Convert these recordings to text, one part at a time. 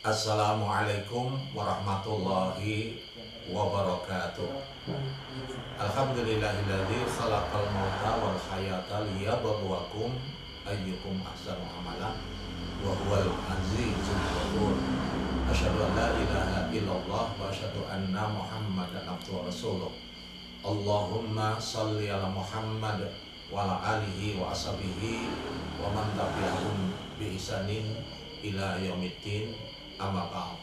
Assalamualaikum warahmatullahi wabarakatuh. Alhamdulillahilladzi khalaqal mauta wal hayata liyabluwakum ayyukum ahsanu amala wa huwal azizul ghafur. Asyhadu an la ilaha illallah wa asyhadu anna Muhammadan abduhu wa rasuluh. Allahumma shalli ala Muhammad wa ala alihi wa ashabihi wa man tabi'ahum bi ihsanin ila yaumiddin, amma ba'd.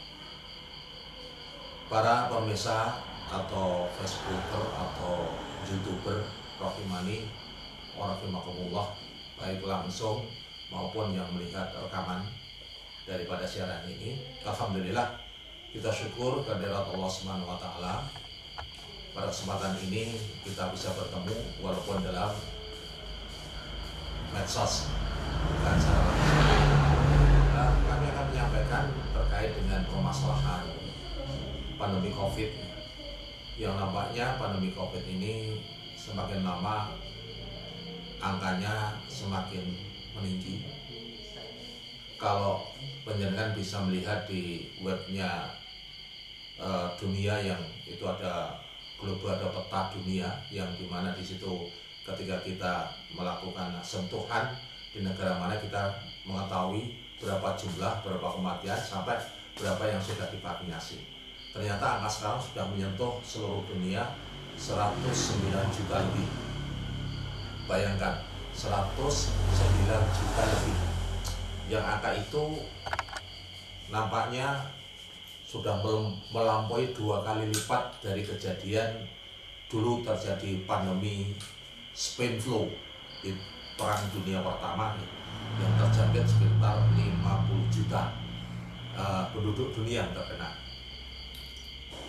Para pemirsa atau Facebooker atau YouTuber rahimani wa rahimakumullah, baik langsung maupun yang melihat rekaman daripada siaran ini, alhamdulillah kita syukur kehadirat Allah Subhanahu wa taala. Pada kesempatan ini kita bisa bertemu walaupun dalam medsos, bukan secara langsung. Kami akan menyampaikan terkait dengan permasalahan pandemi COVID, yang nampaknya pandemi COVID ini semakin lama angkanya semakin meninggi. Kalau penjenengan bisa melihat di webnya dunia, yang itu ada global, ada peta dunia, yang dimana di situ ketika kita melakukan sentuhan di negara mana kita mengetahui berapa jumlah, berapa kematian, sampai berapa yang sudah divaksinasi. Ternyata angka sekarang sudah menyentuh seluruh dunia 109 juta lebih. Bayangkan, 109 juta lebih. Yang angka itu nampaknya sudah melampaui 2 kali lipat dari kejadian dulu terjadi pandemi Spain flu di Perang Dunia Pertama, yang terjangkit sekitar 50 juta penduduk dunia yang terkena.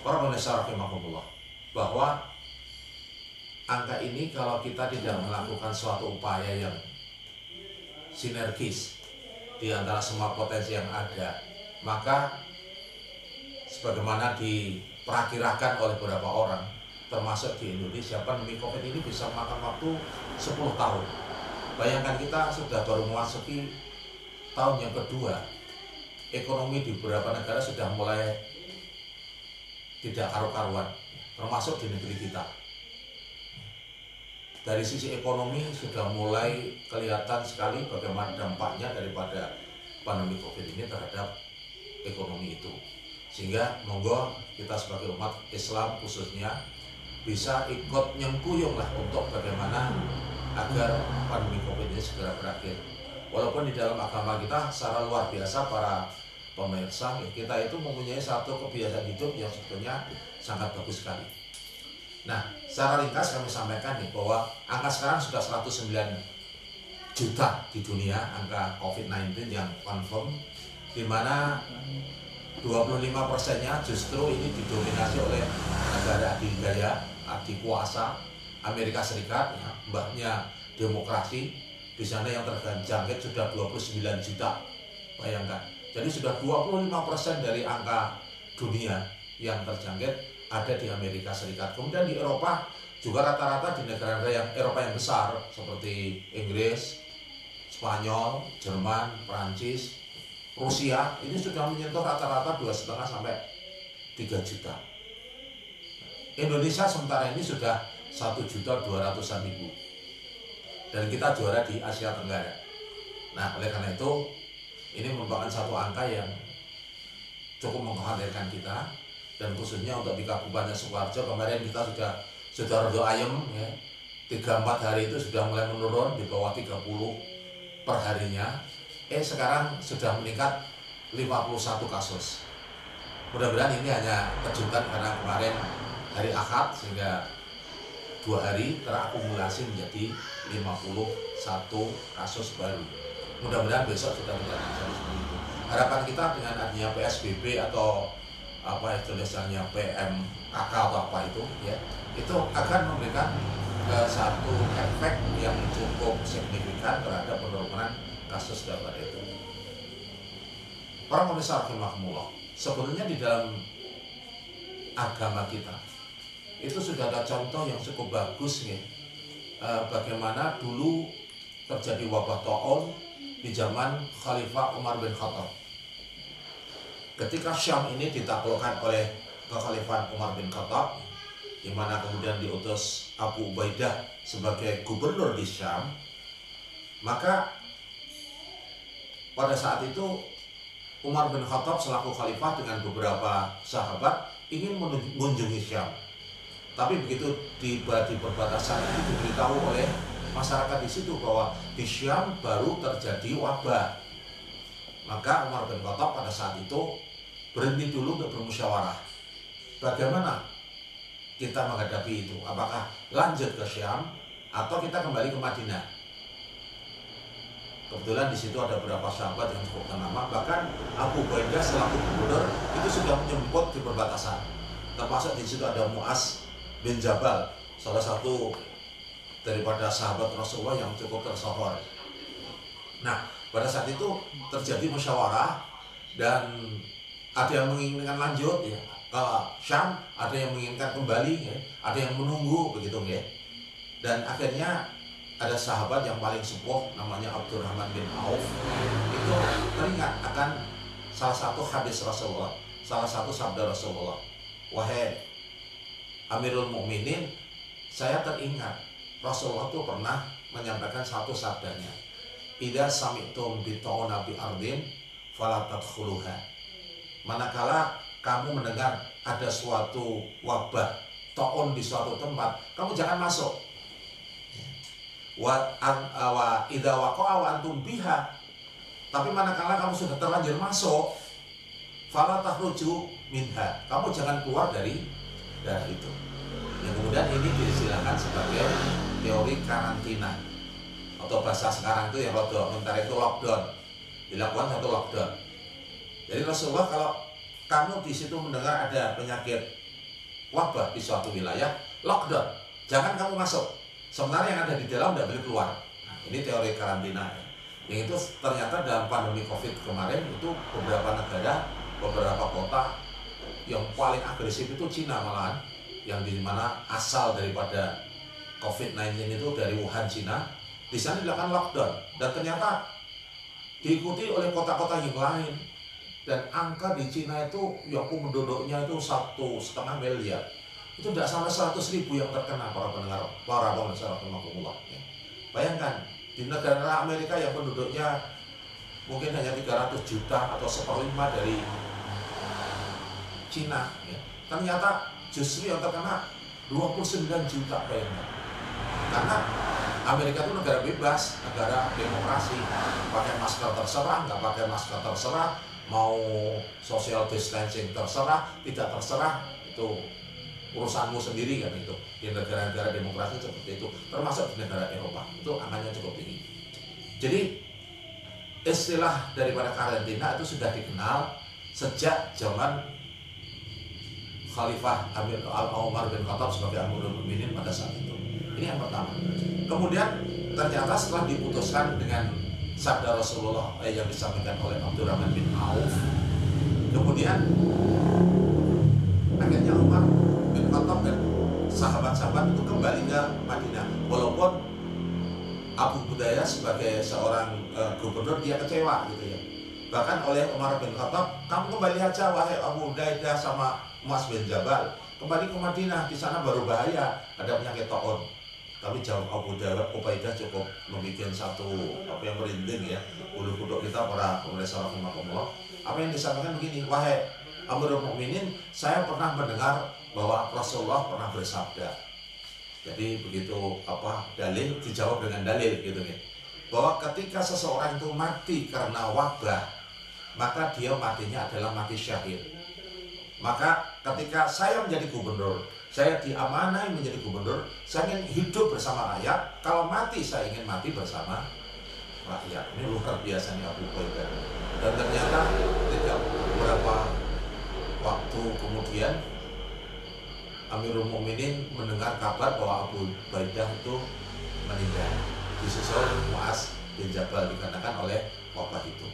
Para pemirsa rahimakumullah, bahwa angka ini kalau kita tidak melakukan suatu upaya yang sinergis di antara semua potensi yang ada, maka sebagaimana diperkirakan oleh beberapa orang, termasuk di Indonesia, pandemi COVID ini bisa memakan waktu 10 tahun. Bayangkan, kita sudah baru memasuki tahun yang kedua, ekonomi di beberapa negara sudah mulai tidak karu-karuan, termasuk di negeri kita. Dari sisi ekonomi sudah mulai kelihatan sekali bagaimana dampaknya daripada pandemi COVID ini terhadap ekonomi itu. Sehingga monggo kita sebagai umat Islam khususnya bisa ikut nyengkuyung lah untuk bagaimana agar pandemi COVID ini segera berakhir. Walaupun di dalam agama kita secara luar biasa, para pemirsa, kita itu mempunyai satu kebiasaan hidup yang sebetulnya sangat bagus sekali. Nah, secara ringkas kami sampaikan nih bahwa angka sekarang sudah 109 juta di dunia, angka COVID-19 yang confirm, di mana 25%-nya justru ini didominasi oleh negara adidaya, adikuasa, Amerika Serikat, ya, mbahnya demokrasi. Di sana yang terjangkit sudah 29 juta, bayangkan. Jadi sudah 25% dari angka dunia yang terjangkit ada di Amerika Serikat. Kemudian di Eropa juga rata-rata di negara-negara yang Eropa yang besar seperti Inggris, Spanyol, Jerman, Prancis, Rusia, ini sudah menyentuh rata-rata 2,5 sampai 3 juta. Indonesia sementara ini sudah 1.200.000, dan kita juara di Asia Tenggara. Nah, oleh karena itu ini merupakan satu angka yang cukup mengkhawatirkan kita, dan khususnya untuk di Kabupaten Sukoharjo kemarin kita sudah rada ayem, ya. 3-4 hari itu sudah mulai menurun di bawah 30 per harinya. Sekarang sudah meningkat 51 kasus. Mudah-mudahan ini hanya kejutan karena kemarin hari Ahad, sehingga 2 hari terakumulasi menjadi 51 kasus baru. Mudah-mudahan besok sudah tidak terjadi seperti itu. Harapan kita dengan adanya PSBB atau apa istilahnya PMKK atau apa itu, ya, itu akan memberikan satu efek yang cukup signifikan terhadap penurunan kasus daripada itu. Para pemirsa rahimakumullah, sebenarnya di dalam agama kita itu sudah ada contoh yang cukup bagus, ya, bagaimana dulu terjadi wabah taun di zaman Khalifah Umar bin Khattab. ketika Syam ini ditaklukkan oleh kekhalifahan Umar bin Khattab, di mana kemudian diutus Abu Ubaidah sebagai gubernur di Syam, maka pada saat itu Umar bin Khattab selaku khalifah dengan beberapa sahabat ingin mengunjungi Syam. Tapi begitu tiba di perbatasan itu diberitahu oleh masyarakat di situ bahwa di Syam baru terjadi wabah. Maka Umar bin Khattab pada saat itu berhenti dulu untuk bermusyawarah. Bagaimana kita menghadapi itu? Apakah lanjut ke Syam atau kita kembali ke Madinah? Kebetulan di situ ada beberapa sahabat yang cukup ternama, bahkan Abu Ubaidah selaku gubernur itu sudah menyemput di perbatasan. Termasuk di situ ada Mu'az bin Jabal, salah satu daripada sahabat Rasulullah yang cukup tersohor. Nah, pada saat itu terjadi musyawarah dan ada yang menginginkan lanjut ya ke Syam, ada yang menginginkan kembali ya, ada yang menunggu begitu ya. Dan akhirnya ada sahabat yang paling sepuh namanya Abdurrahman bin Auf itu teringat akan salah satu hadis Rasulullah, salah satu sabda Rasulullah. Wahai Amirul Mukminin, saya teringat Rasulullah itu pernah menyampaikan satu sabdanya. Idza sami'tum bi ta'una bi ardin fala tadkhuluha. Manakala kamu mendengar ada suatu wabah ta'un di suatu tempat, kamu jangan masuk. Wa idza waqa'a wa antum biha. Tapi manakala kamu sudah terlanjur masuk, fala takhruju minha. Kamu jangan keluar dari itu. Yang kemudian ini diistilahkan sebagai teori karantina, atau bahasa sekarang itu yang sementara itu lockdown. Dilakukan satu lockdown. Jadi Rasulullah, kalau kamu di situ mendengar ada penyakit wabah di suatu wilayah, lockdown, jangan kamu masuk. Sementara yang ada di dalam tidak boleh keluar. Nah, ini teori karantina. Yang itu ternyata dalam pandemi COVID kemarin itu beberapa negara, beberapa kota yang paling agresif itu Cina malahan, yang di mana asal daripada COVID-19 itu dari Wuhan, Cina. Di sana dilakukan lockdown dan ternyata diikuti oleh kota-kota yang lain. Dan angka di Cina itu yang penduduknya itu 1,5 miliar. Itu tidak sampai 100.000 yang terkena para pendengar, para pemirsa rahimakumullah. Bayangkan di negara Amerika yang penduduknya mungkin hanya 300 juta atau 1/5 dari Cina, ya. Ternyata justru yang terkena 29 juta, bayangkan. Karena Amerika itu negara bebas, negara demokrasi, pakai masker terserah, nggak pakai masker terserah, mau social distancing terserah, tidak terserah, itu urusanmu sendiri kan itu. Di negara-negara demokrasi seperti itu, termasuk di negara Eropa, itu angkanya cukup tinggi. Jadi istilah daripada karantina itu sudah dikenal sejak zaman Khalifah Umar bin Khattab sebagai Amirul Mukminin pada saat itu. Ini yang pertama. Kemudian ternyata setelah diputuskan dengan sabda Rasulullah yang disampaikan oleh Abdurrahman bin Auf, kemudian akhirnya Umar bin Khattab dan sahabat-sahabat itu kembali ke Madinah. Walaupun Abu Ubaidah sebagai seorang gubernur dia kecewa gitu ya. Bahkan oleh Umar bin Khattab, kamu kembali aja wahai Abu Ubaidah sama Mu'az bin Jabal, kembali ke Madinah, di sana baru bahaya, ada penyakit taun. Tapi jawab Abu Ubaidah cukup membuat satu apa yang merinding ya, bulu kuduk kita para pemirsa rahimakumullah. Apa yang disampaikan begini, wahai Amirul Mukminin, saya pernah mendengar bahwa Rasulullah pernah bersabda. Jadi begitu dalil dijawab dengan dalil gitu nih. Bahwa ketika seseorang itu mati karena wabah, maka dia matinya adalah mati syahid. Maka ketika saya menjadi gubernur, saya diamanai menjadi gubernur, saya ingin hidup bersama rakyat. Kalau mati, saya ingin mati bersama rakyat. Ini luar biasa nih Abu Ubaidah. Dan ternyata tidak beberapa waktu kemudian Amirul Mukminin mendengar kabar bahwa Abu Ubaidah itu meninggal, disusul Mu'az bin Jabal dikarenakan oleh wabah itu.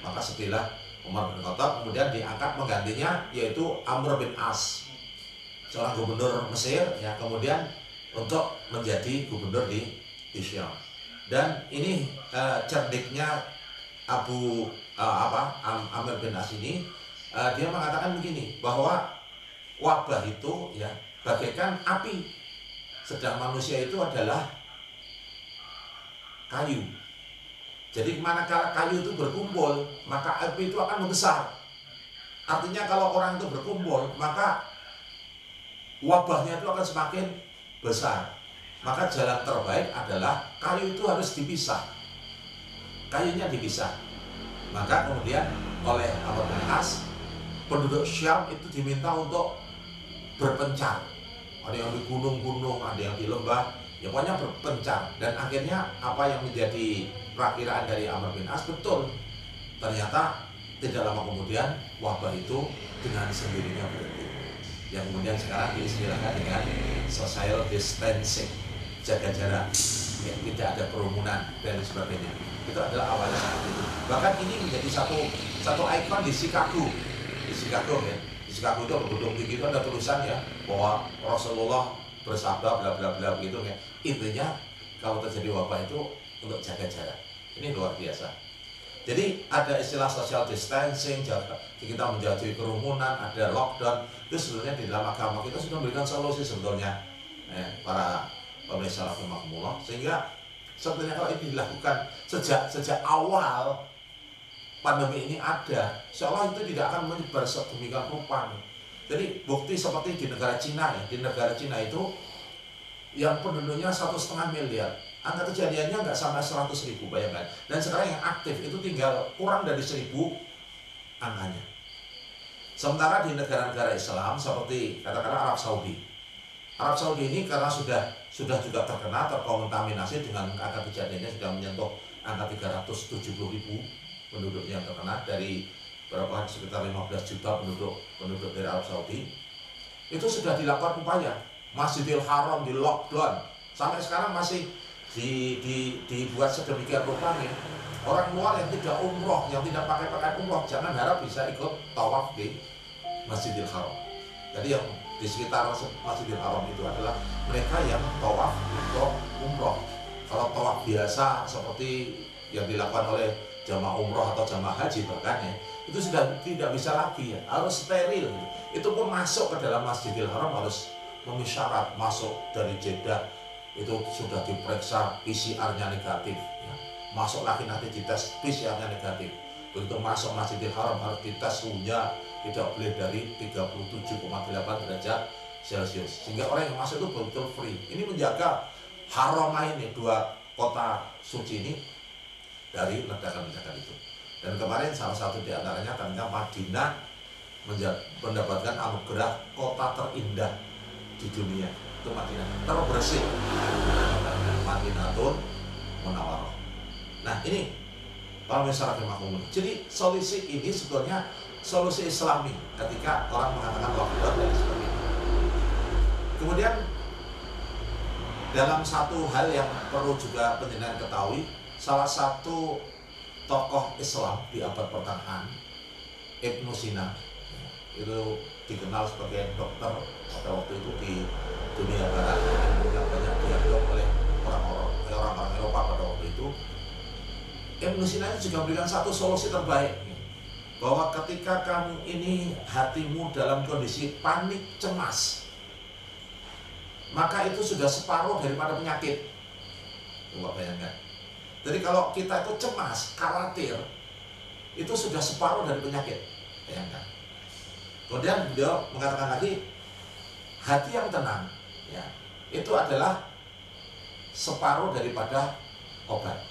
Maka setelah Umar bin Khattab kemudian diangkat menggantinya, yaitu Amr bin As, seorang gubernur Mesir ya, kemudian untuk menjadi gubernur di Syam. Dan ini cerdiknya Amr bin As ini, Dia mengatakan begini, bahwa wabah itu ya bagaikan api, sedang manusia itu adalah kayu. Jadi manakala kayu itu berkumpul, maka api itu akan membesar. Artinya kalau orang itu berkumpul, maka wabahnya itu akan semakin besar. Maka jalan terbaik adalah kayu itu harus dipisah. Kayunya dipisah. Maka kemudian oleh Amr bin As, penduduk Syam itu diminta untuk berpencar. Ada yang di gunung-gunung, ada yang di lembah, ya pokoknya berpencar. Dan akhirnya apa yang menjadi perakiraan dari Amr bin As betul. Ternyata tidak lama kemudian wabah itu dengan sendirinya berhenti. Yang kemudian sekarang diistilahkan dengan social distancing, jaga jarak, ya, tidak ada kerumunan dan sebagainya. Itu adalah awalnya seperti itu. Bahkan ini menjadi satu ikon di Chicago. Di Chicago ya. Di Chicago itu gedung tinggi itu ada tulisan ya bahwa Rasulullah bersabda bla bla bla gitu ya. Intinya kalau terjadi wabah itu untuk jaga jarak. Ini luar biasa. Jadi ada istilah social distancing, kita menjauhi kerumunan, ada lockdown. Itu sebenarnya di dalam agama kita sudah memberikan solusi sebetulnya, para pemirsa rahimakumullah. Sehingga sebetulnya kalau ini dilakukan sejak awal pandemi ini ada, seolah itu tidak akan menyebar sedemikian rupa. Jadi bukti seperti di negara Cina ya, di negara Cina itu yang penduduknya 1,5 miliar. Angka kejadiannya nggak sampai 100.000, bayangkan. Dan sekarang yang aktif itu tinggal kurang dari 1.000 angkanya. Sementara di negara-negara Islam seperti katakanlah Arab Saudi. Arab Saudi ini karena sudah juga terkontaminasi dengan angka kejadiannya sudah menyentuh angka 370.000 penduduk yang terkena dari sekitar 15 juta penduduk dari Arab Saudi. Itu sudah dilakukan upaya. Masjidil Haram di lockdown. Sampai sekarang masih dibuat sedemikian rupa nih. Orang luar yang tidak umroh, yang tidak pakai pakaian umroh, jangan harap bisa ikut tawaf di Masjidil Haram. Jadi yang di sekitar Masjidil Haram itu adalah mereka yang tawaf untuk umroh. Kalau tawaf biasa seperti yang dilakukan oleh jamaah umroh atau jamaah haji bahkan ya, itu sudah tidak bisa lagi ya, harus steril. Itu pun masuk ke dalam Masjidil Haram harus memenuhi syarat, masuk dari Jeddah itu sudah diperiksa PCR-nya negatif ya. Masuk lagi nanti dites PCR-nya negatif. Begitu masuk Masjidil Haram harus dites suhunya tidak boleh dari 37,8 derajat Celcius, sehingga orang yang masuk itu betul-betul free. Ini menjaga Haramain ini, dua kota suci ini dari ledakan-ledakan itu. Dan kemarin salah satu di antaranya ternyata Madinah mendapatkan anugerah kota terindah di dunia. Itu Madinah terbersih, Madinatul Munawwarah. Nah ini para masyarakat makmum. Jadi solusi ini sebetulnya solusi Islami ketika orang mengatakan lockdown dan sebagainya. Kemudian dalam satu hal yang perlu juga penjenengan ketahui, salah satu tokoh Islam di abad pertengahan, Ibnu Sina, itu dikenal sebagai dokter pada waktu itu di dunia barat yang banyak diadop oleh orang-orang Eropa pada waktu itu. Ibnu Sina itu juga memberikan satu solusi terbaik, bahwa ketika kamu ini hatimu dalam kondisi panik cemas, maka itu sudah separuh daripada penyakit. Coba bayangkan. Jadi kalau kita itu cemas, khawatir, itu sudah separuh dari penyakit. Bayangkan. Kemudian beliau mengatakan lagi, hati yang tenang ya, itu adalah separuh daripada obat.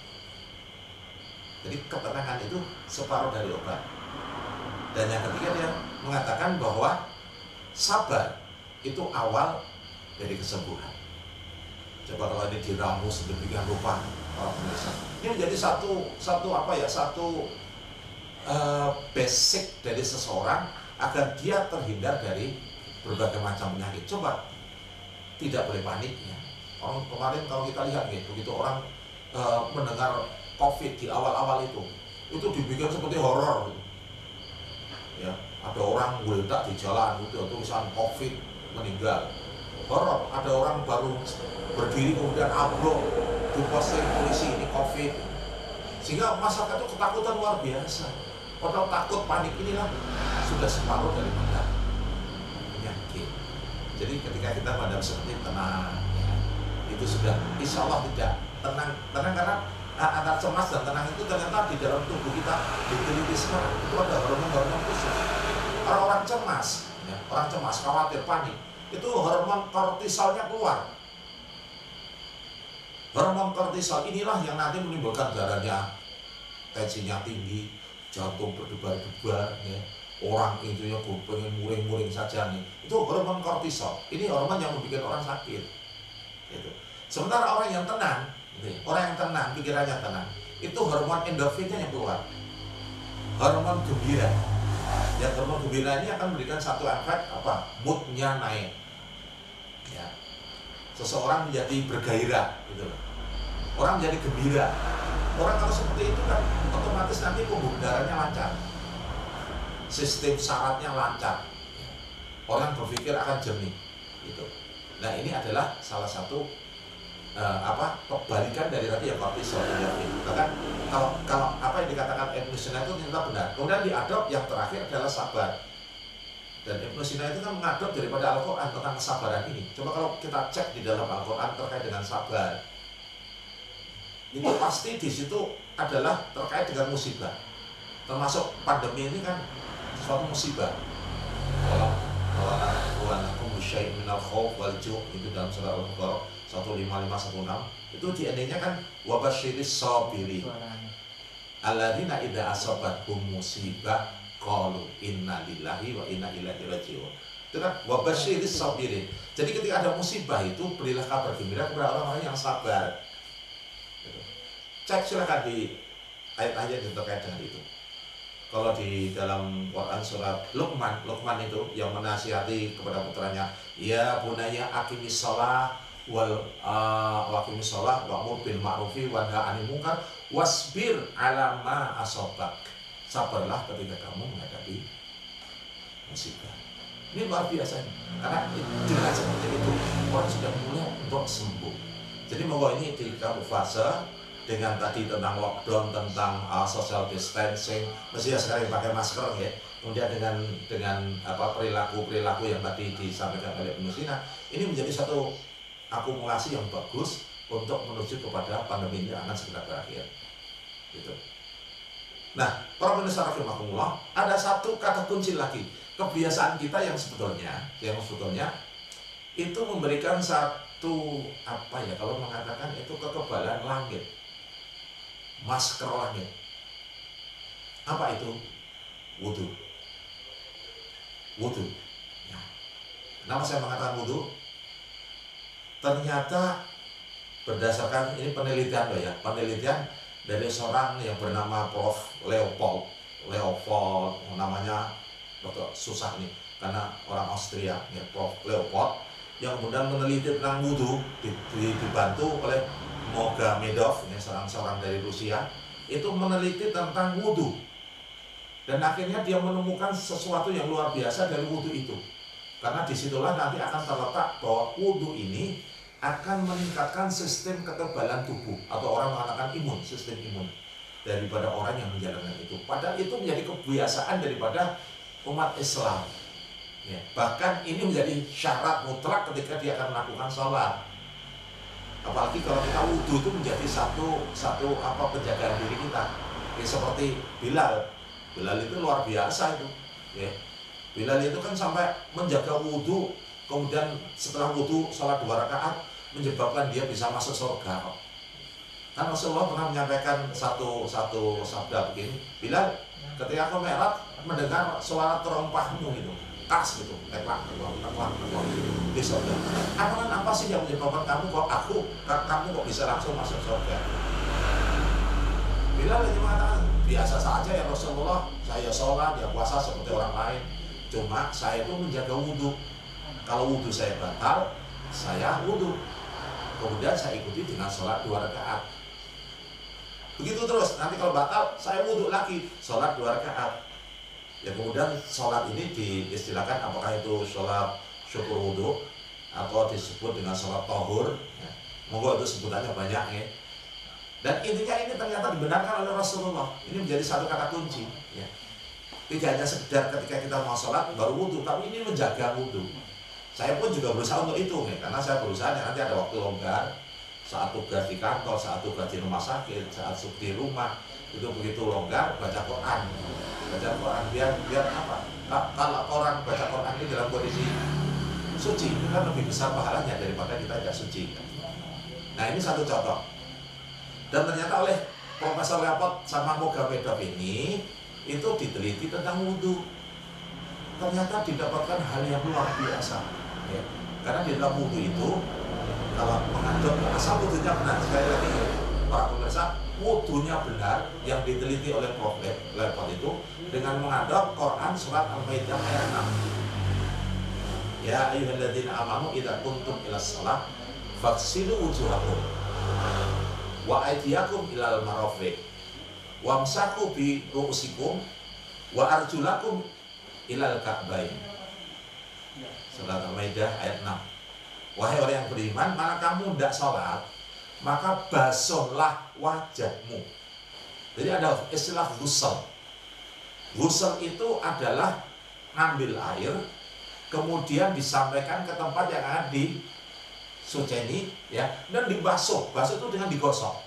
Jadi ketenangan itu separuh dari obat. Dan yang ketiga dia mengatakan bahwa sabar itu awal dari kesembuhan. Coba kalau ini diramu sedemikian rupa para pemirsa. Ini menjadi satu basic dari seseorang agar dia terhindar dari berbagai macam penyakit. Coba tidak boleh panik ya. Orang kemarin kalau kita lihat gitu, begitu orang mendengar COVID di awal-awal itu dibikin seperti horor gitu. Ya, ada orang meledak di jalan itu tulisan COVID meninggal. Horor, ada orang baru berdiri kemudian ambruk di posting polisi ini COVID. Sehingga masyarakat itu ketakutan luar biasa. Padahal takut, panik, inilah sudah separuh daripada penyakit. Jadi ketika kita pada seperti tenang, ya, itu sudah insya Allah tidak tenang karena antara cemas dan tenang itu ternyata di dalam tubuh kita diteliti sekarang itu ada hormon-hormon khusus. Orang cemas, ya, orang cemas, khawatir, panik, itu hormon kortisolnya keluar. Hormon kortisol inilah yang nanti menimbulkan darahnya, tensinya tinggi, jantung berdebar-debar, ya. Orang intinya pengen muring-muring saja nih. Itu hormon kortisol. Ini hormon yang membuat orang sakit. Gitu. Sementara orang yang tenang, gitu, orang yang tenang, pikirannya tenang, itu hormon endorfinnya yang keluar. Hormon gembira. Ya, hormon gembira ini akan memberikan satu efek apa? Moodnya naik. Ya. Seseorang menjadi bergairah, gitu. Orang menjadi gembira. Orang kalau seperti itu kan otomatis nanti pembuluh darahnya lancar. Sistem syaratnya lancar, orang berpikir akan jernih, gitu. Nah ini adalah salah satu kebalikan dari tadi yang kortisol. Bahkan kalau apa yang dikatakan Ibnu Sina itu ternyata benar. Kemudian diadop yang terakhir adalah sabar. Dan Ibnu Sina itu kan mengadop daripada Al-Quran tentang kesabaran ini. Coba kalau kita cek di dalam Al-Quran terkait dengan sabar, itu pasti di situ adalah terkait dengan musibah. Termasuk pandemi ini kan suatu musibah. Walakum syai'un minal khauf wal ju' itu dalam surah Al-Baqarah 15516 itu di endingnya kan wabasyiris sabirin alladzina idza asabathum musibah qalu inna lillahi wa inna ilaihi raji'un. Itu kan wabasyiris sabirin. Jadi ketika ada musibah itu berilah kabar gembira kepada orang-orang yang sabar. Cek silakan di ayat-ayat yang terkait dengan itu. Kalau di dalam Quran surat Luqman itu yang menasihati kepada putranya, ya bunaya aqimis shalah waqimis shalah wa'mur bil ma'rufi wanha 'anil munkar wasbir 'ala ma asabak. Sabarlah ketika kamu menghadapi musibah. Ini luar biasa nih. Karena dengan seperti itu orang sudah mulai untuk sembuh. Jadi monggo ini di kamu fase dengan tadi tentang lockdown, tentang social distancing, mestinya sekarang pakai masker ya. Kemudian dengan perilaku yang tadi disampaikan oleh Ibnu Sina, ini menjadi satu akumulasi yang bagus untuk menuju kepada pandemi ini akan segera berakhir. Gitu. Nah, para pemirsa rahimakumullah, ada satu kata kunci lagi, kebiasaan kita yang sebetulnya itu memberikan satu kalau mengatakan itu kekebalan langit. Masker langit. Apa itu? Wudu. Ya. Kenapa saya mengatakan wudu? Ternyata berdasarkan ini penelitian dari seorang yang bernama Prof. Leopold, namanya susah nih karena orang Austria, ya, Prof. Leopold yang kemudian meneliti tentang wudu, dibantu oleh Mogomedov, ini seorang dari Rusia, itu meneliti tentang wudu. Dan akhirnya dia menemukan sesuatu yang luar biasa dari wudu itu. Karena disitulah nanti akan terletak bahwa wudu ini akan meningkatkan sistem kekebalan tubuh, atau orang mengatakan sistem imun daripada orang yang menjalankan itu. Padahal itu menjadi kebiasaan daripada umat Islam. Ya, bahkan ini menjadi syarat mutlak ketika dia akan melakukan sholat. Apalagi kalau kita wudhu itu menjadi satu penjagaan diri kita. Ya, seperti Bilal itu luar biasa itu. Ya. Bilal itu kan sampai menjaga wudhu, kemudian setelah wudhu sholat 2 rakaat menyebabkan dia bisa masuk surga. Kan Rasulullah pernah menyampaikan satu sabda begini, Bilal, ketika kau mi'raj mendengar suara terompahmu gitu, tas gitu, teklak, di surga. Amalan apa sih yang menyebabkan kamu kok bisa langsung masuk surga? Bilal hanya mengatakan, biasa saja ya Rasulullah, saya sholat, ya puasa seperti orang lain. Cuma saya itu menjaga wudhu. Kalau wudhu saya batal, saya wudhu. Kemudian saya ikuti dengan sholat 2 rakaat. Begitu terus, nanti kalau batal, saya wudhu lagi, sholat 2 rakaat. Ya kemudian sholat ini diistilahkan apakah itu sholat syukur wudhu atau disebut dengan sholat tohur. Ya. Monggo itu sebutannya banyak ya. Dan intinya ini ternyata dibenarkan oleh Rasulullah. Ini menjadi satu kata kunci. Ya. Tidak hanya sekedar ketika kita mau sholat baru wudhu, tapi ini menjaga wudhu. Saya pun juga berusaha untuk itu nih, karena saya berusaha nanti ada waktu longgar, saat tugas di kantor, saat tugas di rumah sakit, saat di rumah, itu begitu longgar baca Quran. Baca Quran biar apa? Kalau orang baca Quran ini dalam kondisi suci, itu kan lebih besar pahalanya daripada kita tidak suci. Nah ini satu contoh. Dan ternyata oleh Profesor Leopold sama Mogamedov ini itu diteliti tentang wudhu. Ternyata didapatkan hal yang luar biasa. Ya. Karena di dalam wudhu itu, kalau mengadop asal wudhunya benar, sekali lagi para pemirsa, wudhunya benar yang diteliti oleh Prof. Leopold itu dengan mengadop Quran surat Al-Maidah ayat 6. Ya ayyuhalladzina amanu idza kuntum ilas shalah faghsilu wujuhakum wa aydiyakum ilal marafiq wamsaku bi ru'usikum wa arjulakum ilal ka'bain. Surat Al-Maidah ayat 6. Wahai orang yang beriman, mana kamu tidak sholat, maka basuhlah wajahmu. Jadi ada istilah ghusl. Ghusl itu adalah ngambil air, kemudian disampaikan ke tempat yang akan disuceni, ya, dan dibasuh. Basuh itu dengan digosok.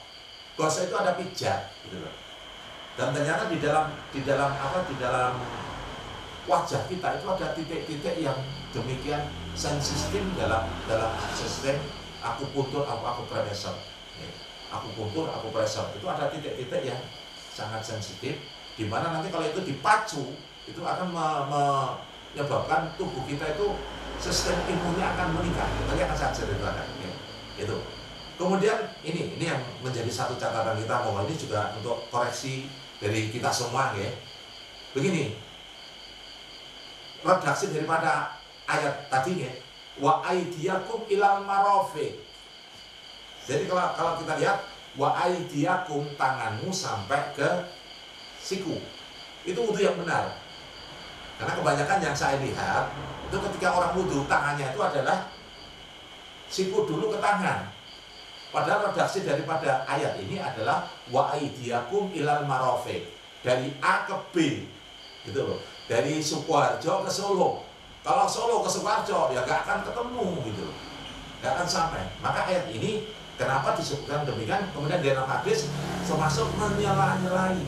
Gosok itu ada pijat, gitu loh. Dan ternyata di dalam wajah kita itu ada titik-titik yang demikian sensitif dalam sistem akupuntur atau akupressor. Akupuntur, akupressor itu ada titik-titik yang sangat sensitif, di mana nanti kalau itu dipacu itu akan menyebabkan tubuh kita itu sistem imunnya akan meningkat. Nanti akan saya ceritakan. Itu. Kemudian ini yang menjadi satu catatan kita, bahwa ini juga untuk koreksi dari kita semua, ya. Begini, redaksi daripada ayat tadi, ya, wa aidiyakum ilal marafiq. Jadi kalau kita lihat wa aidiyakum, tanganmu sampai ke siku, itu wudhu yang benar. Karena kebanyakan yang saya lihat itu ketika orang wudhu, tangannya itu adalah siku dulu ke tangan. Padahal redaksi daripada ayat ini adalah wa aidiyakum ilal marafiq, dari A ke B, gitu loh. Dari Sukoharjo ke Solo. Kalau Solo ke Sukoharjo ya gak akan ketemu, gitu loh. Gak akan sampai. Maka ayat ini kenapa disebutkan demikian? Kemudian di dalam hadis termasuk menyela-nyelai,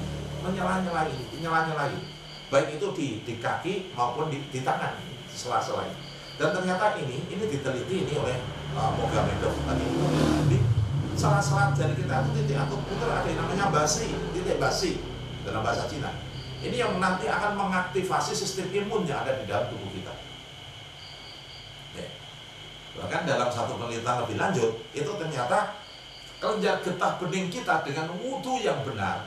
baik itu di kaki maupun di tangan, sela-sela. Dan ternyata ini diteliti ini oleh Mogamedov tadi. Di sela-sela jari kita itu titik akupuntur ada yang namanya basi, titik basi dalam bahasa Cina. Ini yang nanti akan mengaktifasi sistem imun yang ada di dalam tubuh kita. Ya. Bahkan dalam satu penelitian lebih lanjut, itu ternyata kelenjar getah bening kita dengan wudhu yang benar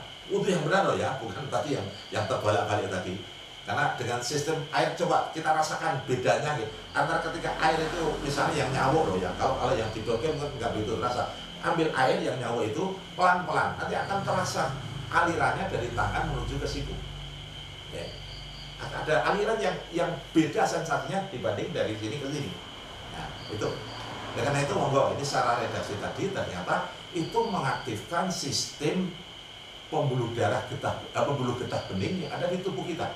loh ya, bukan tadi yang terbolak-balik tadi. Karena dengan sistem air, coba kita rasakan bedanya gitu. Antara ketika air itu misalnya yang nyawuk loh ya, kalau yang didokem nggak begitu terasa. Ambil air yang nyawuk itu pelan-pelan, nanti akan terasa alirannya dari tangan menuju ke siku. Ya. Ada aliran yang beda sensasinya dibanding dari sini ke sini. Nah, itu. Karena itu monggo, ini secara redaksi tadi ternyata itu mengaktifkan sistem pembuluh getah bening yang ada di tubuh kita.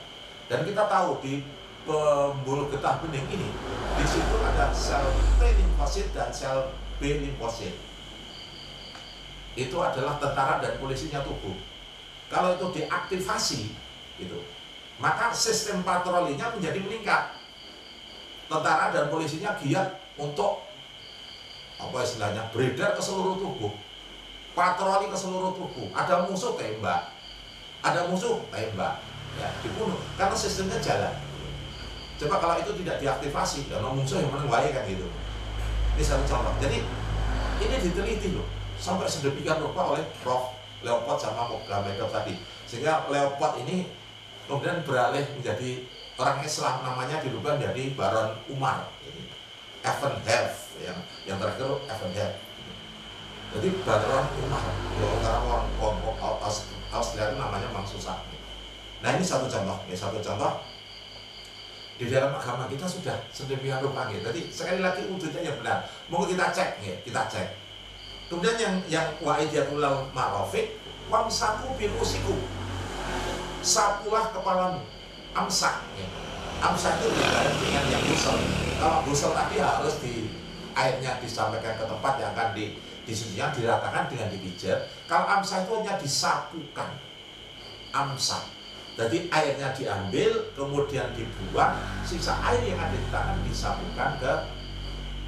Dan kita tahu di pembuluh getah bening ini, di situ ada sel T limfosit dan sel B limfosit. Itu adalah tentara dan polisinya tubuh. Kalau itu diaktifasi, gitu, maka sistem patrolinya menjadi meningkat. Tentara dan polisinya giat untuk apa istilahnya, beredar ke seluruh tubuh, patroli ke seluruh tubuh. Ada musuh tembak, ya dibunuh, karena sistemnya jalan. Coba kalau itu tidak diaktifasi, ya musuh yang menengwahi kan gitu. Ini satu contoh. Jadi ini diteliti loh, sampai sedemikian rupa oleh Prof. Leopold sama Mogamedov tadi. Sehingga Leopold ini kemudian beralih menjadi orang Islam, namanya dirubah menjadi Baron Umar, Evenhef, yang terakhir Evenhef. Jadi Baron Umar, karena orang Australia itu namanya memang susah. Nah ini satu contoh, di dalam agama kita sudah sedemikian rupa. Jadi sekali lagi wujudnya yang benar. Mau kita cek, kita cek. Kemudian yang wa'idiyatul marafiq, wamsaku bil usiku, sapulah kepalamu. amsak. Ya. Amsak itu ibarat dengan yang busel. Kalau busel tadi harus airnya disampaikan ke tempat yang akan disusunya, diratakan dengan dipijat. Kalau amsak itu hanya disapukan. Amsak. Jadi airnya diambil, kemudian dibuang, sisa air yang ada di tangan disapukan ke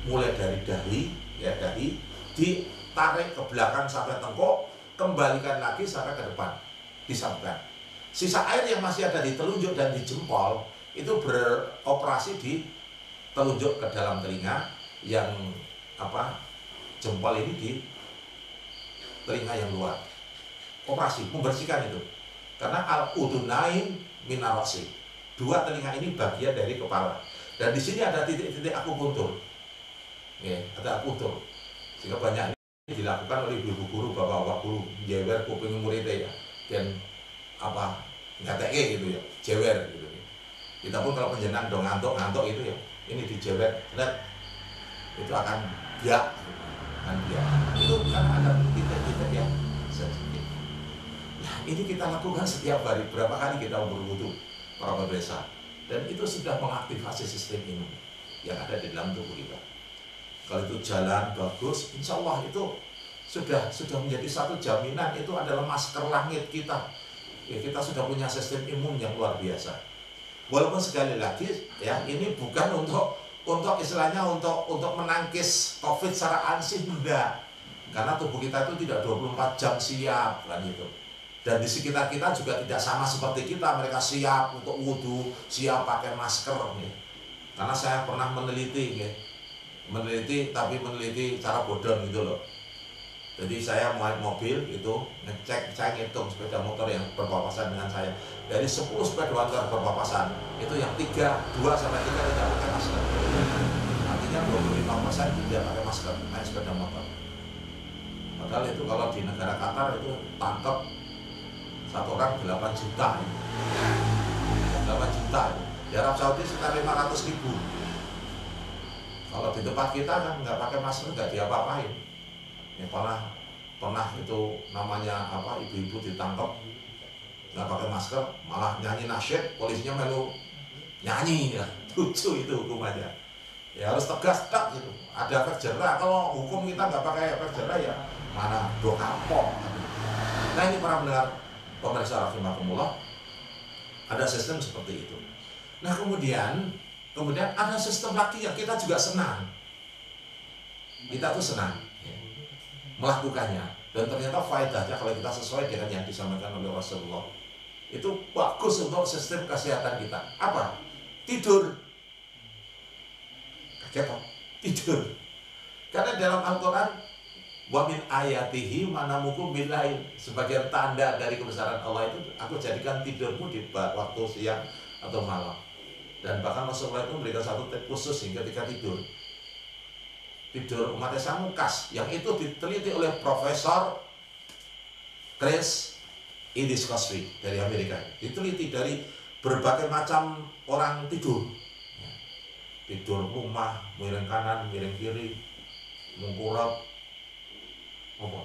mulai dari dahi, ya dahi, ditarik ke belakang sampai tengkuk, kembalikan lagi sampai ke depan, disapukan. Sisa air yang masih ada di telunjuk dan di jempol itu beroperasi di telunjuk ke dalam telinga, yang jempol ini di telinga yang luar. Operasi membersihkan itu. Karena al-udunain minarasi. Dua telinga ini bagian dari kepala. Dan di sini ada titik-titik akupuntur. Ya, ada akupuntur. Sehingga banyak ini dilakukan oleh ibu guru, bapak-bapak guru, jewer kuping muridnya ya. Dan ngateke gitu ya, jewer gitu ya. Kita pun kalau penjenengan dong ngantuk itu ya, ini dijewer, itu akan biak, itu karena ada titik-titik yang sensitif. Nah, ini kita lakukan setiap hari, berapa kali kita berwudu para pemirsa, dan itu sudah mengaktifasi sistem imun yang ada di dalam tubuh kita. Kalau itu jalan bagus, insya Allah itu sudah menjadi satu jaminan, itu adalah masker langit kita. Ya, kita sudah punya sistem imun yang luar biasa. Walaupun sekali lagi ya, ini bukan untuk istilahnya untuk menangkis COVID secara ansih, enggak. Karena tubuh kita itu tidak 24 jam siap kan gitu. Dan di sekitar kita juga tidak sama seperti kita, mereka siap untuk wudhu, siap pakai masker nih. Karena saya pernah meneliti tapi meneliti cara bodon gitu loh. Jadi saya naik mobil itu ngecek, saya ngitung sepeda motor yang berpapasan dengan saya. Dari 10 sepeda motor berpapasan, itu yang 2 sampai 3 tidak pakai masker. Artinya 25% tidak pakai masker naik sepeda motor. Padahal itu kalau di negara Qatar itu tangkap satu orang 8 juta. 8 juta. Di Arab Saudi sekitar 500.000. Kalau di tempat kita kan nggak pakai masker, nggak diapa-apain. Ya, pernah itu namanya ibu-ibu ditangkap nggak pakai masker, malah nyanyi nasyid, polisinya melu nyanyi ya. Lucu itu hukumannya. Ya harus tegas tak gitu. Ada efek jerah. Kalau hukum kita nggak pakai efek jerah ya mana do kapok. Nah ini para pendengar pemirsa rahimakumullah, ada sistem seperti itu. Nah kemudian ada sistem lagi yang kita juga senang. Kita tuh senang melakukannya, dan ternyata faedahnya kalau kita sesuai dengan yang disampaikan oleh Rasulullah, itu bagus untuk sistem kesehatan kita. Apa? Tidur. Kaget toh? Tidur. Karena dalam Al-Quran, wa min ayatihi manamukum billail, sebagian tanda dari kebesaran Allah itu aku jadikan tidurmu di waktu siang atau malam. Dan bahkan Rasulullah itu memberikan satu tip khusus hingga ketika tidur umat Samukas, yang itu diteliti oleh Profesor Chris Cosby dari Amerika. Diteliti dari berbagai macam orang tidur rumah, miring kanan, miring kiri, mengkurap,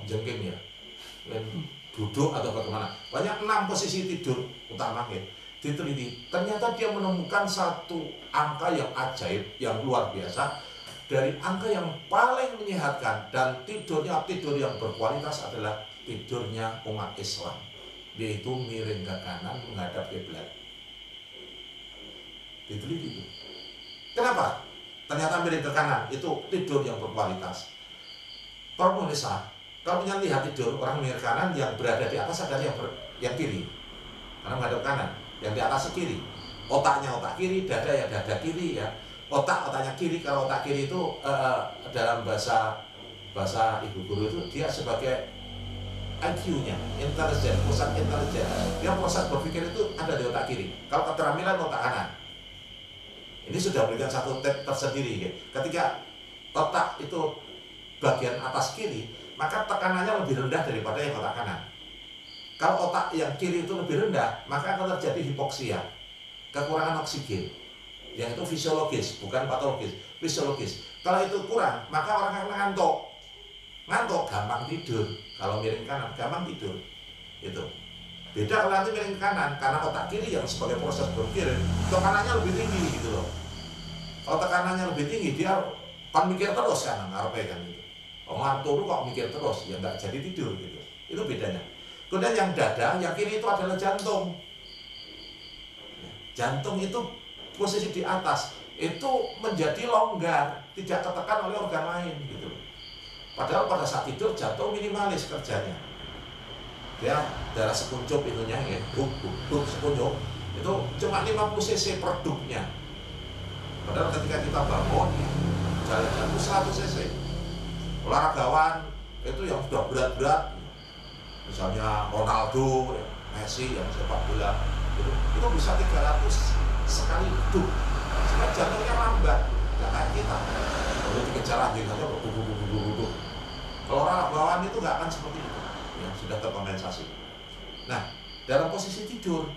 jengking ya, dan duduk atau bagaimana. Banyak 6 posisi tidur utama diteliti. Ternyata dia menemukan satu angka yang ajaib, yang luar biasa. Dari angka yang paling menyehatkan dan tidur yang berkualitas adalah tidurnya umat Islam, yaitu miring ke kanan menghadap kiblat. Diteliti itu. Kenapa? Ternyata miring ke kanan itu tidur yang berkualitas. Para pemirsa, kalau punya lihat tidur orang miring kanan, yang berada di atas adalah yang kiri, karena menghadap kanan. Yang di atas kiri, otaknya otak kiri, dada ya dada kiri ya. Otaknya kiri. Kalau otak kiri itu dalam bahasa ibu guru itu dia sebagai IQ-nya, intelijen, pusat intelijen. Dia proses berpikir itu ada di otak kiri. Kalau keterampilan otak kanan. Ini sudah memberikan satu tip tersendiri ya. Ketika otak itu bagian atas kiri, maka tekanannya lebih rendah daripada yang otak kanan. Kalau otak yang kiri itu lebih rendah, maka akan terjadi hipoksia, kekurangan oksigen. Yang itu fisiologis, bukan patologis, fisiologis. Kalau itu kurang, maka orang akan ngantuk, gampang tidur. Kalau miring kanan, gampang tidur. Itu Beda kalau nanti miring ke kanan, karena otak kiri yang sebagai proses berpikir, tekanannya lebih tinggi gitu loh. Kalau tekanannya lebih tinggi, dia kan mikir terus kan, ngarepe kan gitu. Orang turu kok mikir terus, ya nggak jadi tidur gitu. Itu bedanya. Kemudian yang dada, yang kiri itu adalah jantung. Jantung itu posisi di atas, itu menjadi longgar, tidak tertekan oleh organ lain gitu. Padahal pada saat tidur jantung minimalis kerjanya. Ya, darah sekuncup itunya ya, duk sekuncup itu cuma 50 cc per duknya. Padahal ketika kita bangun jalan-jalan itu 100 cc. Olahragawan itu yang sudah berat-berat, misalnya Ronaldo, Messi yang sepak bola itu bisa 300 sekali duk. Sehingga jantungnya lambat, nggak kayak kita. Kalau dikejar anjing saja berduduk. Kalau olahragawan itu nggak akan seperti itu, yang sudah terkompensasi. Nah, dalam posisi tidur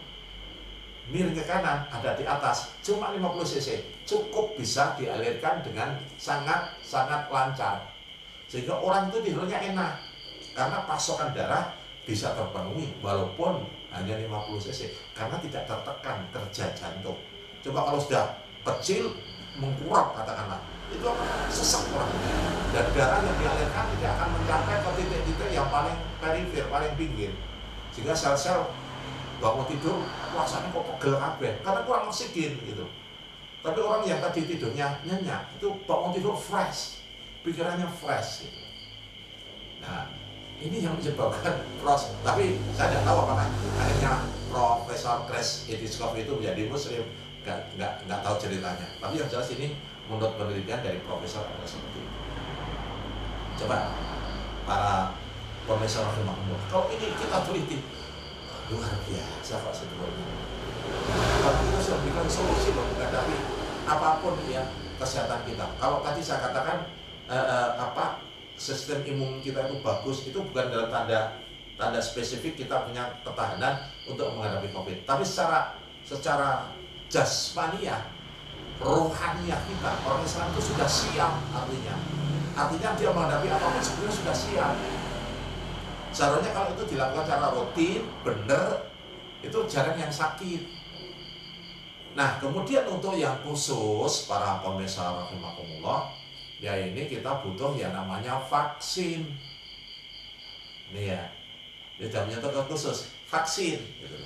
miring ke kanan, ada di atas, cuma 50 cc, cukup bisa dialirkan dengan sangat lancar. Sehingga orang itu tidurnya enak, karena pasokan darah bisa terpenuhi walaupun hanya 50 cc, karena tidak tertekan kerja jantung. Coba kalau sudah kecil, mengkurap katakanlah, itu akan sesak orang. Dan darah yang dialirkan tidak akan mencapai ke titik-titik yang paling perifer, paling pinggir. Sehingga sel-sel bangun tidur, rasanya kok pegel kabeh, karena kurang oksigen gitu. Tapi orang yang tadi tidurnya nyenyak, itu bangun tidur fresh, pikirannya fresh gitu. Nah, ini yang menyebabkan proses. Tapi saya tidak tahu apakah akhirnya Profesor Chris Etiskov itu menjadi muslim, nggak tahu ceritanya. Tapi yang jelas ini menurut penelitian dari profesor adalah seperti itu. Coba para profesor rahimahullah, kalau ini kita teliti, luar biasa Pak sebetulnya. Kalau kita sudah berikan solusi menghadapi apapun ya kesehatan kita. Kalau tadi saya katakan sistem imun kita itu bagus, itu bukan dalam tanda spesifik kita punya ketahanan untuk menghadapi COVID. Tapi secara jasmania, rohaniah kita, orang Islam itu sudah siap artinya dia menghadapi apapun sebenarnya sudah siap. Seharusnya kalau itu dilakukan secara rutin, benar, itu jarang yang sakit. Nah, kemudian untuk yang khusus para pemirsa rahimakumullah, ya ini kita butuh yang namanya vaksin. Ini ya, namanya itu khusus vaksin. Gitu.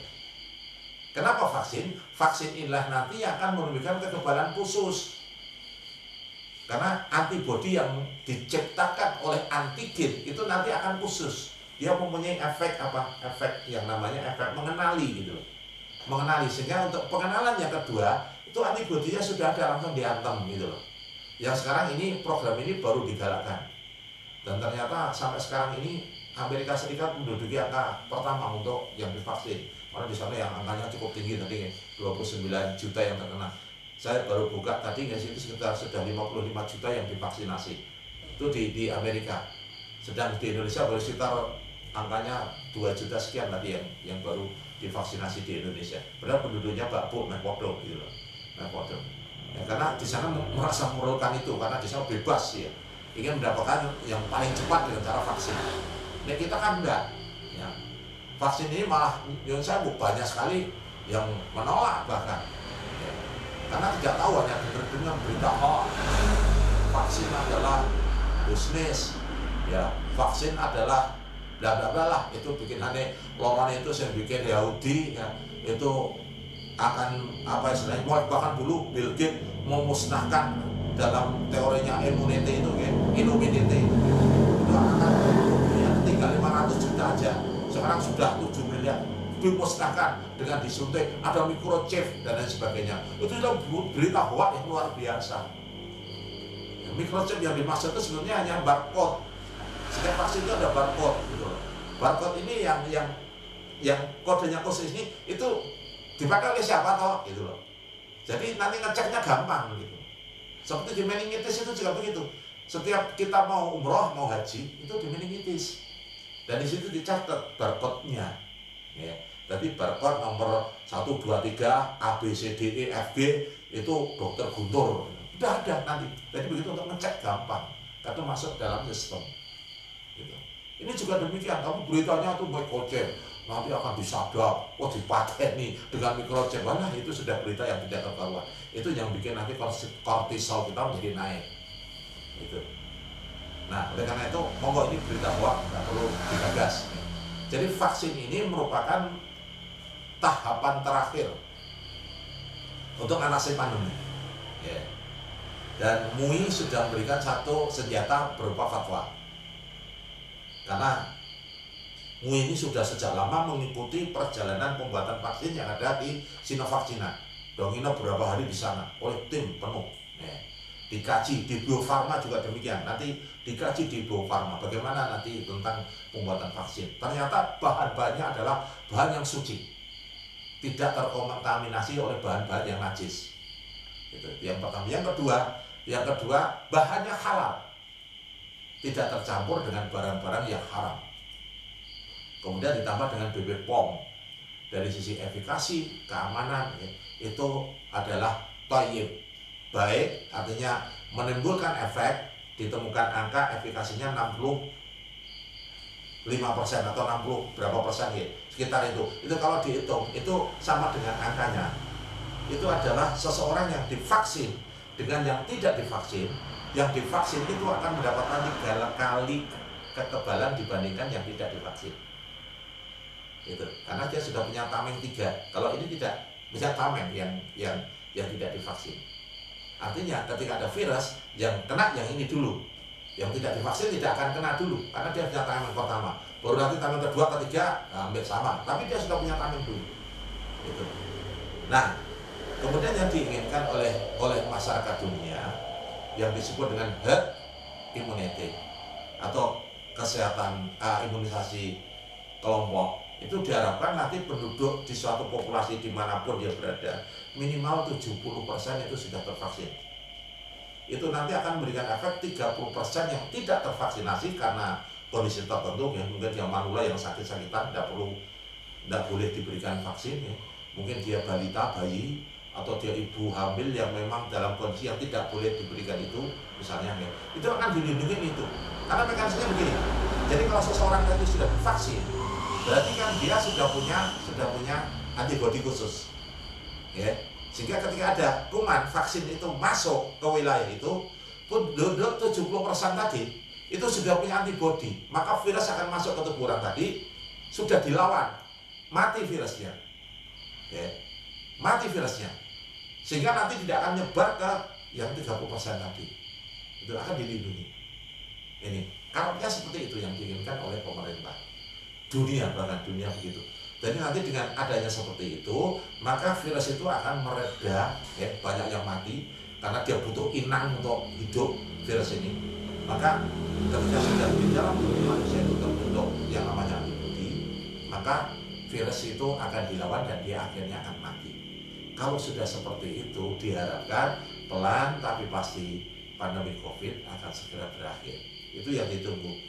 Kenapa vaksin? Vaksin inilah nanti yang akan memberikan kekebalan khusus. Karena antibodi yang diciptakan oleh antigen itu nanti akan khusus. Dia mempunyai efek apa? Efek yang namanya efek mengenali gitu. Mengenali, sehingga untuk pengenalan yang kedua itu antibodinya sudah ada, langsung diantem gitu loh. Yang sekarang ini program ini baru digalakkan. Dan ternyata sampai sekarang ini Amerika Serikat menduduki angka pertama untuk yang divaksin. Karena di sana yang angkanya cukup tinggi tadi 29 juta yang terkena. Saya baru buka tadi itu sekitar sudah 55 juta yang divaksinasi. Itu di Amerika. Sedang di Indonesia baru sekitar angkanya 2 juta sekian tadi yang baru divaksinasi di Indonesia. Padahal penduduknya bakpo mepodo gitu loh. Mepodo. Ya, karena di sana merasa memerlukan itu, karena di sana bebas ya. Ingin mendapatkan yang paling cepat dengan cara vaksin. Nah, kita kan enggak. Ya. Vaksin ini malah Indonesia banyak sekali yang menolak bahkan. Ya. Karena tidak tahu, hanya dengar berita vaksin adalah bisnis. Ya, vaksin adalah bla bla bla lah, itu bikin aneh. Loran itu saya bikin Yahudi ya, itu akan apa istilahnya, bahkan dulu Bill Gates memusnahkan dalam teorinya immunity itu ya, immunity itu akan ya, tinggal 500 juta aja, sekarang sudah 7 miliar dimusnahkan dengan disuntik, ada microchip dan lain sebagainya. Itu sudah berita hoax yang luar biasa. Ya, microchip yang dimaksud itu sebenarnya hanya barcode. Setiap vaksin itu ada barcode gitu loh. Barcode ini yang kodenya khusus ini itu dipakai oleh siapa toh gitu loh. Jadi nanti ngeceknya gampang gitu. Seperti di meningitis itu juga begitu. Setiap kita mau umroh, mau haji, itu di meningitis. Dan di situ dicatat barcode-nya. Ya. Jadi barcode nomor 1, 2, 3, A, B, C, D, E, F, G itu dokter Guntur. Udah ada nanti. Jadi begitu untuk ngecek gampang. Karena masuk dalam sistem. Gitu. Ini juga demikian, kamu beritanya tuh microchip, nanti akan disadap, oh dipateni dengan microchip. Nah itu sudah berita yang tidak terkaruan. Itu yang bikin nanti kortisol kita menjadi naik. Gitu. Nah oleh karena itu monggo ini berita hoax nggak perlu digagas. Jadi vaksin ini merupakan tahapan terakhir untuk mengatasi pandemi. Ya. Dan MUI sudah memberikan satu senjata berupa fatwa. Karena MUI ini sudah sejak lama mengikuti perjalanan pembuatan vaksin yang ada di Sinovac Cina. Dongino beberapa hari di sana oleh tim penuh. Ya. Dikaji di Bio Farma juga demikian. Nanti dikaji di Bio Farma bagaimana nanti tentang pembuatan vaksin. Ternyata bahan-bahannya adalah bahan yang suci, tidak terkontaminasi oleh bahan-bahan yang najis. Itu yang pertama. Yang kedua bahannya halal, tidak tercampur dengan barang-barang yang haram. Kemudian ditambah dengan BPOM. Dari sisi efikasi, keamanan, ya, itu adalah thayyib, baik, artinya menimbulkan efek. Ditemukan angka efikasinya 65% atau 60 berapa persen, ya, sekitar itu. Itu kalau dihitung, itu sama dengan angkanya. Itu adalah seseorang yang divaksin dengan yang tidak divaksin. Yang divaksin itu akan mendapatkan 3 kali kekebalan dibandingkan yang tidak divaksin. Itu karena dia sudah punya tameng 3. Kalau ini tidak bisa tameng yang tidak divaksin. Artinya ketika ada virus yang kena yang ini dulu, yang tidak divaksin tidak akan kena dulu karena dia punya tameng pertama. Baru nanti tameng kedua, ketiga hampir sama, tapi dia sudah punya tameng dulu. Itu. Nah, kemudian yang diinginkan oleh masyarakat dunia yang disebut dengan herd immunity atau kesehatan imunisasi kelompok, itu diharapkan nanti penduduk di suatu populasi dimanapun dia berada minimal 70% itu sudah tervaksin. Itu nanti akan memberikan efek 30% yang tidak tervaksinasi karena kondisi tertentu, ya, mungkin dia manula yang sakit-sakitan tidak boleh diberikan vaksin, ya. Mungkin dia balita, bayi, atau dia ibu hamil yang memang dalam kondisi yang tidak boleh diberikan itu misalnya, ya. Itu akan dilindungi itu karena mekanismenya begini. Jadi kalau seseorang itu sudah divaksin, berarti kan dia sudah punya antibodi khusus, ya. Sehingga ketika ada kuman vaksin itu masuk ke wilayah itu, pun 70% tadi itu sudah punya antibodi, maka virus akan masuk ke tubuh orang tadi, sudah dilawan, mati virusnya, ya. Mati virusnya, sehingga nanti tidak akan nyebar ke yang 30% tadi, itu akan dilindungi. Ini karena seperti itu yang diinginkan oleh pemerintah dunia, bahkan dunia begitu. Jadi nanti dengan adanya seperti itu, maka virus itu akan mereda, ya, banyak yang mati karena dia butuh inang untuk hidup virus ini. Maka ketika sudah di dalam tubuh manusia itu terbentuk yang namanya antibodi, maka virus itu akan dilawan dan dia akhirnya akan mati. Kalau sudah seperti itu, diharapkan pelan tapi pasti pandemi COVID akan segera berakhir. Itu yang ditunggu.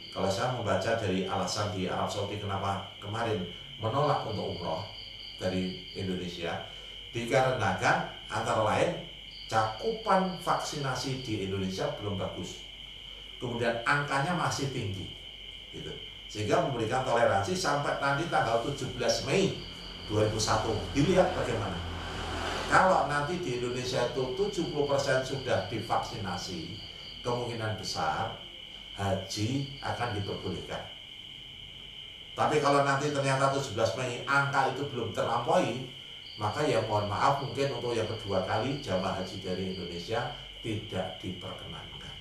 Kalau saya membaca dari alasan di Arab Saudi kenapa kemarin menolak untuk umroh dari Indonesia, dikarenakan antara lain cakupan vaksinasi di Indonesia belum bagus, kemudian angkanya masih tinggi, gitu. Sehingga memberikan toleransi sampai nanti tanggal 17 Mei 2001. Dilihat bagaimana. Kalau nanti di Indonesia itu 70% sudah divaksinasi, kemungkinan besar haji akan diperbolehkan. Tapi kalau nanti ternyata 17 Mei angka itu belum terlampaui, maka ya mohon maaf, mungkin untuk yang kedua kali jamaah haji dari Indonesia tidak diperkenankan.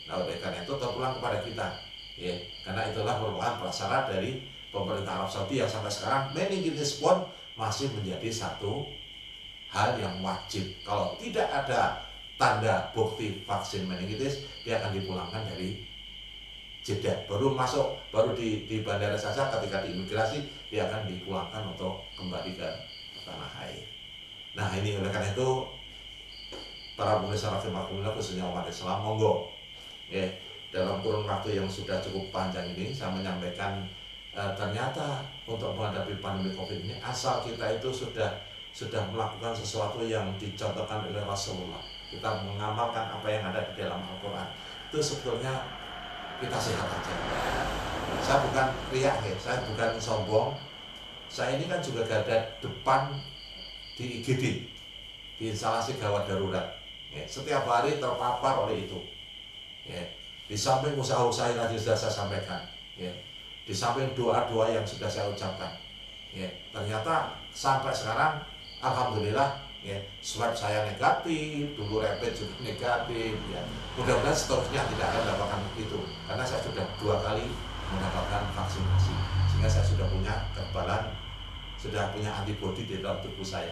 Nah, oleh karena itu terpulang kepada kita, ya, karena itulah merupakan prasyarat dari pemerintah Arab Saudi yang sampai sekarang meningitis pun masih menjadi satu hal yang wajib. Kalau tidak ada tanda bukti vaksin meningitis, dia akan dipulangkan dari Jeddah. Baru masuk, baru di bandara saja, ketika di imigrasi dia akan dipulangkan untuk kembali ke tanah air. Nah, ini oleh karena itu para pemirsa rahimakumullah, khususnya umat Islam, monggo, ya, dalam kurun waktu yang sudah cukup panjang ini saya menyampaikan ternyata untuk menghadapi pandemi COVID ini, asal kita itu sudah melakukan sesuatu yang dicontohkan oleh Rasulullah, kita mengamalkan apa yang ada di dalam Al-Quran, itu sebetulnya kita sehat aja. Saya bukan riak ya, saya bukan sombong. Saya ini kan juga garda depan di IGD, di instalasi gawat darurat. Ya, setiap hari terpapar oleh itu. Ya, di samping usaha-usaha yang tadi sudah saya sampaikan, ya, di samping doa-doa yang sudah saya ucapkan, ya, ternyata sampai sekarang alhamdulillah, ya, swab saya negatif, dulu rapid juga negatif, ya. Mudah-mudahan seterusnya tidak akan mendapatkan itu, karena saya sudah 2 kali mendapatkan vaksinasi, sehingga saya sudah punya kekebalan, sudah punya antibodi di dalam tubuh saya.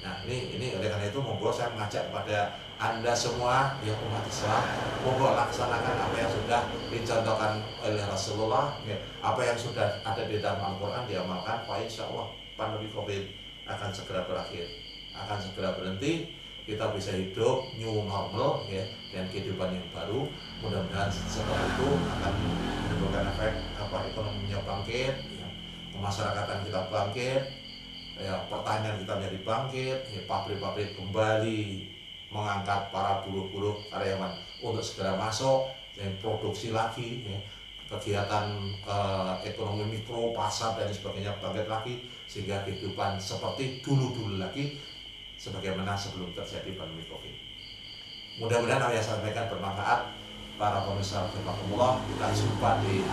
Nah, ini oleh karena itu monggo saya mengajak kepada Anda semua yang umat Islam, monggo laksanakan apa yang sudah dicontohkan oleh Rasulullah, ya, apa yang sudah ada di dalam Al-Quran diamalkan, Pak, insya Allah pandemi COVID akan segera berakhir, akan segera berhenti, kita bisa hidup new normal, ya, dan kehidupan yang baru. Mudah-mudahan setelah itu akan menimbulkan efek ekonominya bangkit, ya, kemasyarakatan kita bangkit, ya, pertanian kita menjadi bangkit, ya, pabrik-pabrik kembali mengangkat para buruh-buruh karyawan untuk segera masuk dan produksi lagi, ya, kegiatan ekonomi mikro, pasar dan sebagainya bangkit lagi, sehingga kehidupan seperti dulu-dulu lagi sebagaimana sebelum terjadi pandemi COVID. Mudah-mudahan apa yang saya sampaikan bermanfaat. Para pemirsa rahimakumullah, kita jumpa di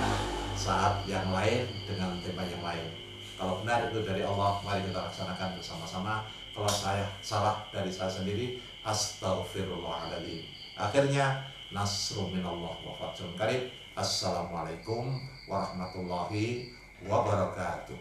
saat yang lain dengan tema yang lain. Kalau benar itu dari Allah, mari kita laksanakan bersama-sama. Kalau saya salah dari saya sendiri, astaghfirullahaladzim. Akhirnya, nasrun minallah wa fathun qarib. Assalamualaikum warahmatullahi wabarakatuh.